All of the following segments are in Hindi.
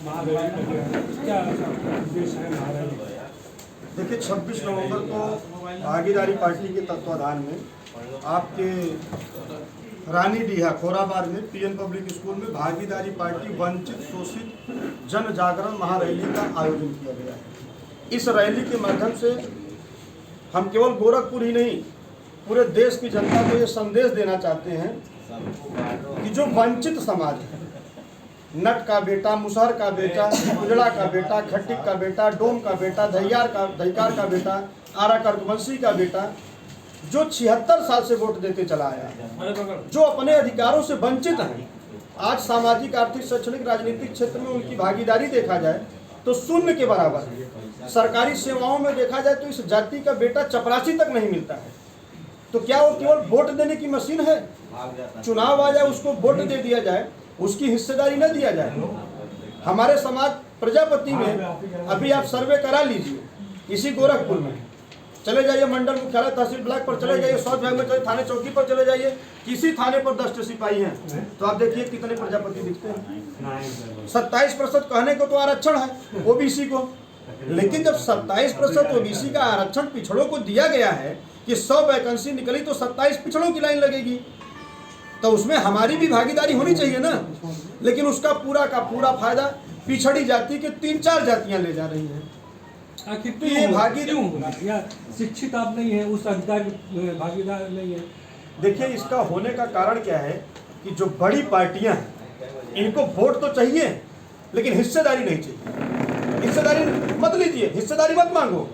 क्या उद्देश्य है महारैली? देखिए 26 नवंबर को भागीदारी पार्टी के तत्वाधान में आपके रानीडीहा खोराबाद में पीएन पब्लिक स्कूल में भागीदारी पार्टी वंचित शोषित जन जागरण महारैली का आयोजन किया गया है। इस रैली के माध्यम से हम केवल गोरखपुर ही नहीं पूरे देश की जनता को ये संदेश देना चाहते हैं कि जो वंचित समाज है, नट का बेटा, मुसहर का बेटा, उजड़ा का बेटा, खट्टिक का बेटा, डोम का बेटा, दहिकार का बेटा, आरा कर्कवंशी का बेटा, जो 76 साल से वोट देते चला आया, जो अपने अधिकारों से वंचित हैं, आज सामाजिक, आर्थिक, शैक्षणिक, राजनीतिक क्षेत्र में उनकी भागीदारी देखा जाए तो शून्य के बराबर है। सरकारी सेवाओं में देखा जाए तो इस जाति का बेटा चपरासी तक नहीं मिलता है। तो क्या वो केवल वोट देने की मशीन है? चुनाव आ जाए उसको वोट दे दिया जाए, उसकी हिस्सेदारी न दिया जाए। हमारे समाज प्रजापति में अभी आप सर्वे करा लीजिए, इसी गोरखपुर में चले जाइए, मंडल मुख्यालय तहसील ब्लॉक पर चले जाइए, स्वास्थ्य विभाग में चले, थाने चौकी पर चले जाइए, किसी थाने पर 10 सिपाही हैं तो आप देखिए कितने प्रजापति दिखते हैं। 27% कहने को तो आरक्षण है ओबीसी को, लेकिन जब 27% ओबीसी का आरक्षण पिछड़ों को दिया गया है कि 100 वैकेंसी निकली तो 27 पिछड़ों की लाइन लगेगी, तो उसमें हमारी भी भागीदारी होनी चाहिए ना। लेकिन उसका पूरा का पूरा फायदा पिछड़ी जाति के 3-4 जातियां ले जा रही हैं। आखिर ये भागीदारी या शिक्षित आप नहीं है, उस अधिकार भागीदार नहीं है? देखिए इसका होने का कारण क्या है कि जो बड़ी पार्टियां हैं इनको वोट तो चाहिए लेकिन हिस्सेदारी नहीं चाहिए। हिस्सेदारी मत लीजिए, हिस्सेदारी मत मांगो।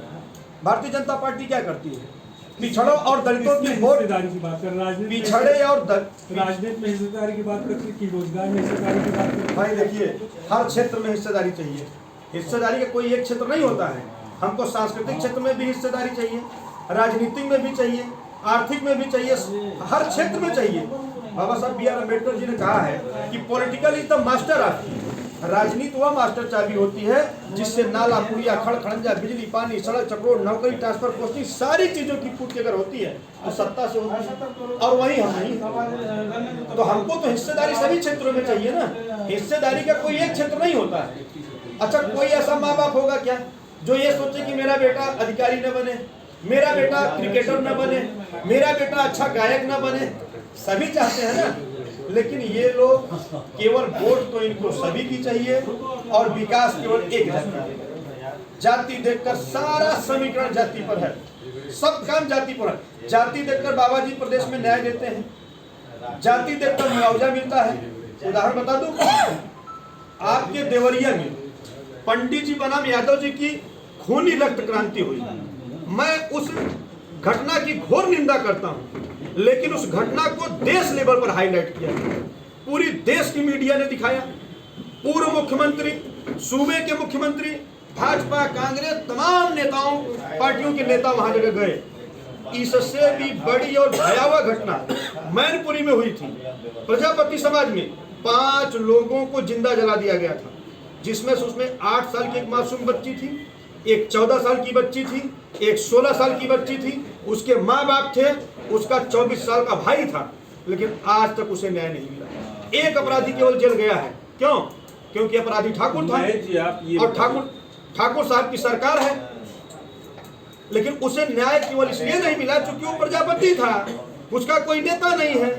भारतीय जनता पार्टी क्या करती है? पिछड़ों और दलितों की वोट की बात कर, पिछड़े और राजनीति में हिस्सेदारी की बात करते कि रोजगार में हिस्सेदारी की बात करते। भाई देखिए हर क्षेत्र में हिस्सेदारी चाहिए। हिस्सेदारी का कोई एक क्षेत्र नहीं होता है। हमको सांस्कृतिक क्षेत्र में भी हिस्सेदारी चाहिए, राजनीतिक में भी चाहिए, आर्थिक में भी चाहिए, हर क्षेत्र में चाहिए। बाबा साहब बी आर अम्बेडकर जी ने कहा है कि political is the master of. राजनीति वह मास्टर चाबी होती है जिससे नाला, पुड़िया, खड़ खड़ंजा, बिजली, पानी, सड़क, चक्रोड़, नौकरी, ट्रांसफर, पोस्टिंग, सारी चीजों की पूर्ति अगर होती है तो सत्ता से होती है, और वही हम नहीं। तो हमको तो हिस्सेदारी सभी क्षेत्रों में चाहिए ना। हिस्सेदारी का कोई एक क्षेत्र नहीं होता है। अच्छा, कोई ऐसा माँ बाप होगा क्या जो ये सोचे कि मेरा बेटा अधिकारी न बने, मेरा बेटा क्रिकेटर न बने, मेरा बेटा अच्छा गायक न बने? सभी चाहते हैं ना। लेकिन ये लोग केवल वोट तो इनको सभी की चाहिए और विकास केवल एक जाति देखकर सारा समीकरण जाति पर है, सब काम जाति पर है। जाति देखकर बाबा जी प्रदेश में न्याय देते हैं, जाति देखकर मुआवजा मिलता है। उदाहरण बता दूं, आपके देवरिया में पंडित जी बनाम यादव जी की खूनी रक्त क्रांति हुई। मैं उस घटना की घोर निंदा करता हूं, लेकिन उस घटना को देश लेवल पर हाईलाइट किया, पूरी देश की मीडिया ने दिखाया। पूर्व मुख्यमंत्री, सूबे के मुख्यमंत्री, भाजपा, कांग्रेस, तमाम नेताओं, पार्टियों के नेता वहां जगह गए। इससे भी बड़ी और भयावह घटना मैनपुरी में हुई थी। प्रजापति समाज में 5 लोगों को जिंदा जला दिया गया था, जिसमें से उसमें 8 साल की एक मासूम बच्ची थी, एक 14 साल की बच्ची थी, एक 16 साल की बच्ची थी, उसके माँ बाप थे, उसका 24 साल का भाई था, लेकिन आज तक उसे न्याय नहीं मिला। एक अपराधी केवल जेल गया है। क्यों? क्योंकि अपराधी ठाकुर था और ठाकुर साहब की सरकार है, लेकिन उसे न्याय केवल इसलिए नहीं मिला क्योंकि वो प्रजापति था, उसका कोई नेता नहीं है।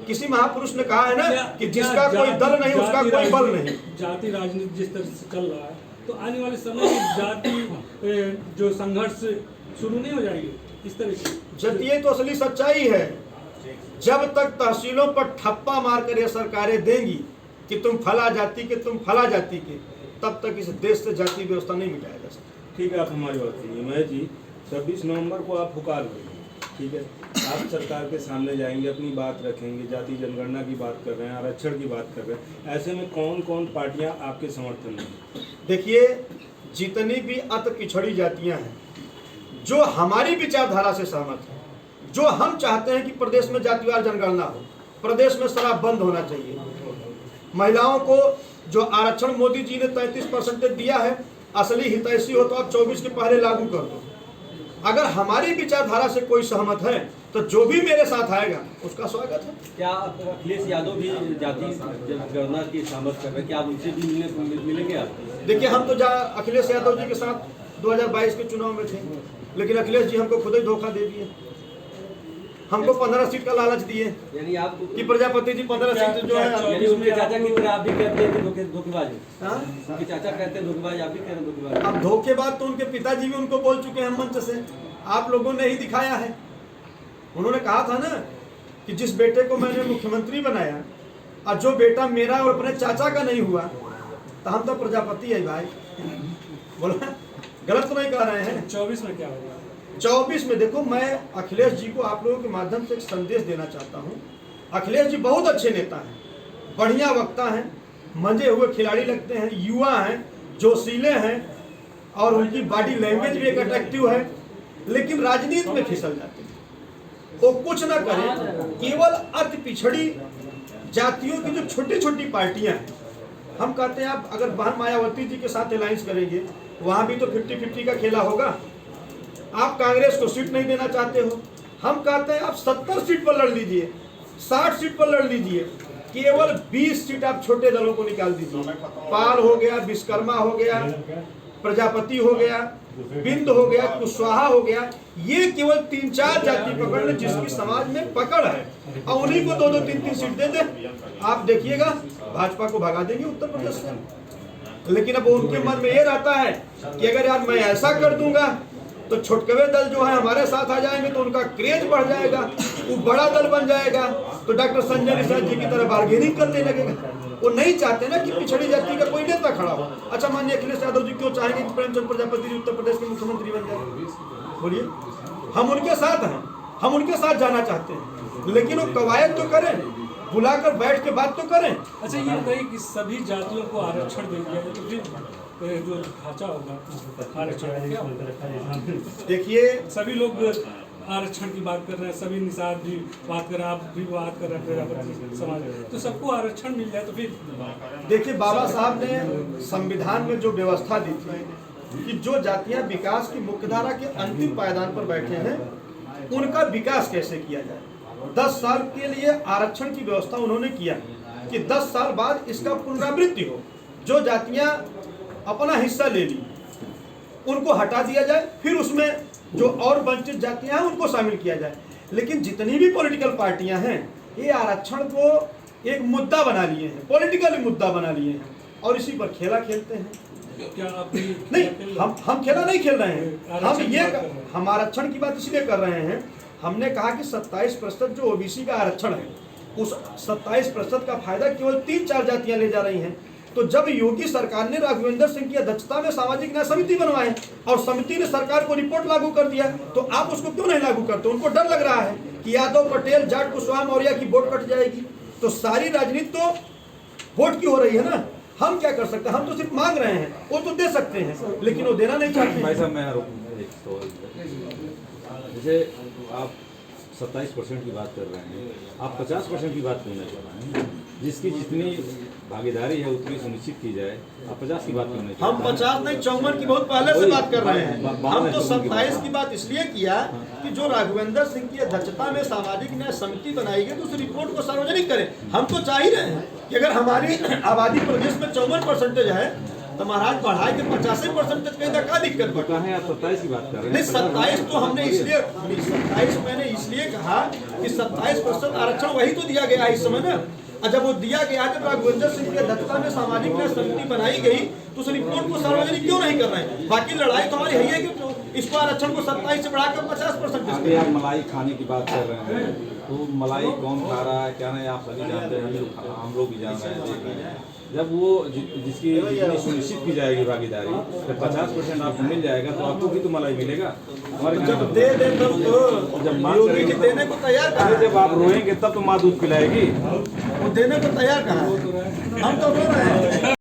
किसी महापुरुष ने कहा है ना कि जिसका कोई दल नहीं उसका कोई बल नहीं। जाति राजनीति जिस तरह से चल रहा है तो आने वाले समय में जाति जो संघर्ष शुरू नहीं हो जाएगी इस तरह की? जातीय तो असली सच्चाई है। जब तक तहसीलों पर ठप्पा मारकर ये सरकारें देंगी कि तुम फला जाति के, तुम फला जाति के, तब तक इस देश से जाति व्यवस्था नहीं मिटाया जा सकता। ठीक है, आप हमारी बात सुनिए। मैं जी 26 नवंबर को आप पुकार लेंगे, ठीक है, आप सरकार के सामने जाएंगे, अपनी बात रखेंगे, जाति जनगणना की बात कर रहे हैं, आरक्षण की बात कर रहे हैं, ऐसे में कौन कौन पार्टियां आपके समर्थन में? देखिए, जितनी भी अति पिछड़ी जातियां हैं जो हमारी विचारधारा से सहमत है, जो हम चाहते हैं कि प्रदेश में जातिवार जनगणना हो, प्रदेश में शराब बंद होना चाहिए, महिलाओं को जो आरक्षण मोदी जी ने 33% दिया है, असली हितैषी हो तो आप 24 के पहले लागू कर दो। अगर हमारी विचारधारा से कोई सहमत है तो जो भी मेरे साथ आएगा उसका स्वागत है। क्या अखिलेश यादव भी जाति जनगणना की शामिल कर रहे हैं, क्या आप उनसे भी मिलेंगे आप? देखिए, हम तो अखिलेश यादव जी के साथ 2022 के चुनाव में थे, लेकिन अखिलेश जी हमको खुद ही धोखा दे दिए। हमको 15 सीट का लालच दिए यानी आप कि प्रजापति जी 15 सीट जो है। यानी उनके चाचा की तरह आप भी कहते हैं कि धोखेबाज है। उनके चाचा कहते हैं धोखेबाज, आप भी कह रहे हैं धोखेबाज। अब धोखेबाज तो उनके पिताजी भी उनको बोल चुके हैं मंच से, आप लोगों ने ही दिखाया है। उन्होंने कहा था ना कि जिस बेटे को मैंने मुख्यमंत्री बनाया और जो बेटा मेरा और अपने चाचा का नहीं हुआ, तो हम तो प्रजापति है भाई। बोला गलत तो नहीं कह रहे हैं। 24 में क्या होगा? 24 में देखो, मैं अखिलेश जी को आप लोगों के माध्यम से एक संदेश देना चाहता हूँ। अखिलेश जी बहुत अच्छे नेता हैं, बढ़िया वक्ता हैं, मंजे हुए खिलाड़ी लगते हैं, युवा हैं, जोशीले हैं और उनकी बॉडी लैंग्वेज भी एक अट्रैक्टिव है, लेकिन राजनीति में फिसल जाते हैं। वो कुछ ना करें, केवल अति पिछड़ी जातियों की जो छोटी छोटी पार्टियां हैं, हम कहते हैं आप अगर बहन मायावती जी के साथ अलायंस करेंगे, वहां भी तो 50-50 का खेला होगा। आप कांग्रेस को सीट नहीं देना चाहते हो, हम कहते हैं आप 70 सीट पर लड़ लीजिए, 60 सीट पर लड़ लीजिए, केवल 20 सीट आप छोटे दलों को निकाल दीजिए। पाल हो गया, विश्वकर्मा हो गया, प्रजापति हो गया, बिंद हो गया, कुशवाहा हो गया, ये केवल 3-4 जाति पकड़ ले जिसकी समाज में पकड़ है, और उन्हीं को 2-2, 3-3 सीट दे दे। आप देखिएगा भाजपा को भगा देंगे उत्तर प्रदेश से। लेकिन अब उनके मन में ये रहता है कि अगर यार मैं ऐसा कर दूंगा तो छोटकवे दल जो है हमारे साथ आ जाएंगे, तो उनका क्रेज बढ़ जाएगा, वो बड़ा दल बन जाएगा, तो डॉक्टर संजय निषाद जी की तरह बार्गेनिंग करने लगेगा। वो नहीं चाहते ना कि पिछड़ी जाति का कोई नेता खड़ा हो। अच्छा, मानिए अखिलेश यादव जी क्यों चाहेंगे कि प्रेमचंद प्रजापति जी उत्तर प्रदेश के मुख्यमंत्री बन जाए? बोलिए, हम उनके साथ हैं, हम उनके साथ जाना चाहते हैं, लेकिन वो कवायद तो करें, बुलाकर बैठ के बात तो करें। अच्छा, ये बताइए कि सभी जातियों को आरक्षण दे दिया जाए तो फिर जो ढांचा होगा आरक्षण क्या होगा? देखिए, सभी लोग आरक्षण की बात कर रहे हैं, सभी निषाद जी बात कर रहे हैं, आप भी बात कर रहे हैं प्रजापति समाज, तो सबको आरक्षण मिल जाए तो फिर? देखिए, बाबा साहब ने संविधान में जो व्यवस्था दी थी कि जो जातियां विकास की मुख्यधारा के अंतिम पायदान पर बैठे हैं, उनका विकास कैसे किया जाए, 10 साल के लिए आरक्षण की व्यवस्था उन्होंने किया कि 10 साल बाद इसका पुनरावृत्ति हो। जो जातियां अपना हिस्सा ले ली उनको हटा दिया जाए, फिर उसमें जो और वंचित जातियां हैं उनको शामिल किया जाए। लेकिन जितनी भी पॉलिटिकल पार्टियां हैं, ये आरक्षण को एक मुद्दा बना लिए हैं, पॉलिटिकल मुद्दा बना लिए हैं, और इसी पर खेला खेलते हैं। क्या आप भी नहीं, हम खेला नहीं खेल रहे हैं। हम आरक्षण की बात इसलिए कर रहे हैं, हमने कहा कि 27% जो ओबीसी का आरक्षण है, उस 27% का फायदा केवल 3-4 जातियां ले जा रही हैं। तो जब योगी सरकार ने राघवेंद्र सिंह की अध्यक्षता में सामाजिक न्याय समिति बनवाए और समिति ने सरकार को रिपोर्ट लागू कर दिया, तो आप उसको क्यों नहीं लागू करते? उनको डर लग रहा है कि यादव, पटेल, जाट, कुशवाहा, मौर्य की वोट कट जाएगी, तो सारी राजनीति तो वोट की हो रही है ना। हम क्या कर सकते हैं? हम तो सिर्फ मांग रहे हैं, वो तो दे सकते हैं, लेकिन वो देना नहीं चाहते। भाई साहब, मैं एक सवाल, जैसे आप 27% की बात कर रहे हैं, आप 50% की बात क्यों नहीं कर रहे हैं? जिसकी जितनी भागीदारी है उतनी सुनिश्चित की जाए, आप 50 की बात क्यों नहीं? हम 50 नहीं, 54 की बहुत पहले से बात कर रहे हैं। हम तो 27 की बात इसलिए किया कि जो राघवेंद्र सिंह की अध्यक्षता में सामाजिक न्याय समिति बनाई गई, तो उस रिपोर्ट को सार्वजनिक करें। हम तो चाह ही रहे हैं कि अगर हमारी आबादी प्रदेश में 54% है, तो महाराज बढ़ाए के 85% कहीं तक क्या दिक्कत बढ़ता है? आप 27 की बात कर रहे हैं। नहीं, 27 तो हमने इसलिए 27 मैंने इसलिए कहा कि 27% आरक्षण वही तो दिया गया इस समय ना। जब वो दिया गया, जब राघवेंद्र सिंह की अध्यक्षता में सामाजिक न्याय समिति बनाई गई, तो उस रिपोर्ट को सार्वजनिक क्यों नहीं कर रहे हैं? बाकी लड़ाई तो हमारी है कि इसको आरक्षण को 27 से बढ़ाकर 50%। अभी आप मलाई खाने की बात कर रहे हैं, तो मलाई कौन खा रहा है क्या नहीं आप सभी जानते हैं, हम लोग भी जान रहे हैं, देख रहे हैं। जब वो जिसकी जितनी सुनिश्चित की जाएगी भागीदारी, जब 50% आपको मिल जाएगा, तो आपको भी तो मलाई मिलेगा। जब दे दे तब तो जब मांग योगी जी देने को तैयार कहा, जब आप रोएंगे तब तो माँ दूध पिलाएगी। वो देने को तैयार कहा, हम तो रो रहे हैं।